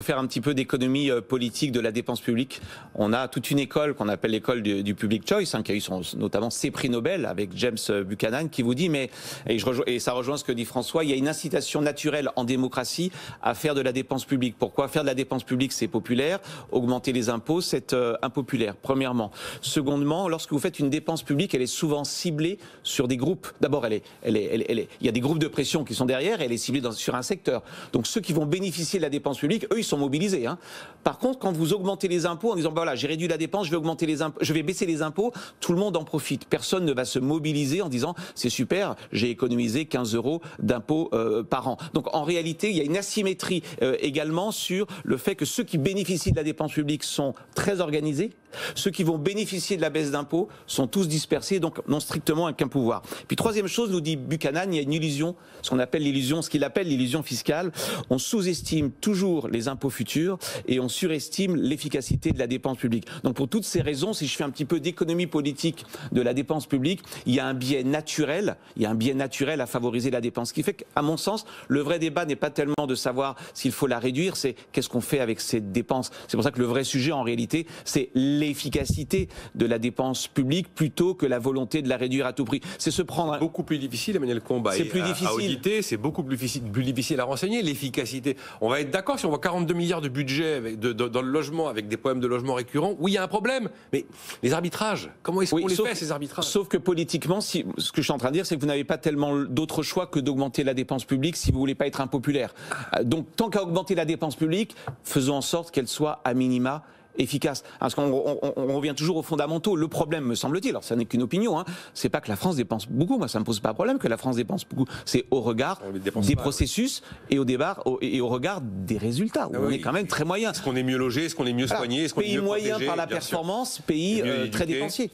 Faire un petit peu d'économie politique de la dépense publique. On a toute une école qu'on appelle l'école du Public Choice, qui a eu notamment ses prix Nobel avec James Buchanan, qui vous dit, et ça rejoint ce que dit François, il y a une incitation naturelle en démocratie à faire de la dépense publique. Pourquoi? Faire de la dépense publique, c'est populaire. Augmenter les impôts, c'est impopulaire, premièrement. Secondement, lorsque vous faites une dépense publique, elle est souvent ciblée sur des groupes. D'abord, il y a des groupes de pression qui sont derrière, et elle est ciblée sur un secteur. Donc ceux qui vont bénéficier de la dépense publique, eux, ils sont mobilisés. Par contre, quand vous augmentez les impôts en disant voilà, j'ai réduit la dépense, je vais augmenter les impôts, je vais baisser les impôts, tout le monde en profite. Personne ne va se mobiliser en disant c'est super, j'ai économisé 15 € d'impôts par an. Donc en réalité, il y a une asymétrie également sur le fait que ceux qui bénéficient de la dépense publique sont très organisés. Ceux qui vont bénéficier de la baisse d'impôts sont tous dispersés, donc n'ont strictement aucun pouvoir. Puis troisième chose, nous dit Buchanan, il y a une illusion, ce qu'il appelle l'illusion fiscale. On sous-estime toujours les impôts futurs et on surestime l'efficacité de la dépense publique. Donc pour toutes ces raisons, si je fais un petit peu d'économie politique de la dépense publique, il y a un biais naturel, à favoriser la dépense. Ce qui fait qu'à mon sens, le vrai débat n'est pas tellement de savoir s'il faut la réduire, c'est qu'est-ce qu'on fait avec cette dépense. C'est pour ça que le vrai sujet en réalité, c'est l'efficacité de la dépense publique plutôt que la volonté de la réduire à tout prix. C'est se prendre... Beaucoup plus difficile, Emmanuel Combat. C'est plus difficile. À auditer, c'est beaucoup plus difficile à renseigner, l'efficacité. On va être d'accord si on voit 42 milliards de budget dans le logement avec des problèmes de logement récurrents. Oui, il y a un problème, mais les arbitrages, comment est-ce qu'on les fait, ces arbitrages? Sauf que politiquement, ce que je suis en train de dire, c'est que vous n'avez pas tellement d'autres choix que d'augmenter la dépense publique si vous voulez pas être impopulaire. Donc, tant qu'à augmenter la dépense publique, faisons en sorte qu'elle soit à minima efficace. Parce qu'on revient toujours aux fondamentaux. Le problème, me semble-t-il, alors ça n'est qu'une opinion, c'est pas que la France dépense beaucoup, moi ça me pose pas de problème que la France dépense beaucoup, c'est au regard des processus et au regard des résultats, où on est quand même très moyen. Est-ce qu'on est mieux logé, est-ce qu'on est mieux soigné, est-ce qu'on est mieux protégé? Pays moyen par la performance, pays très dépensier.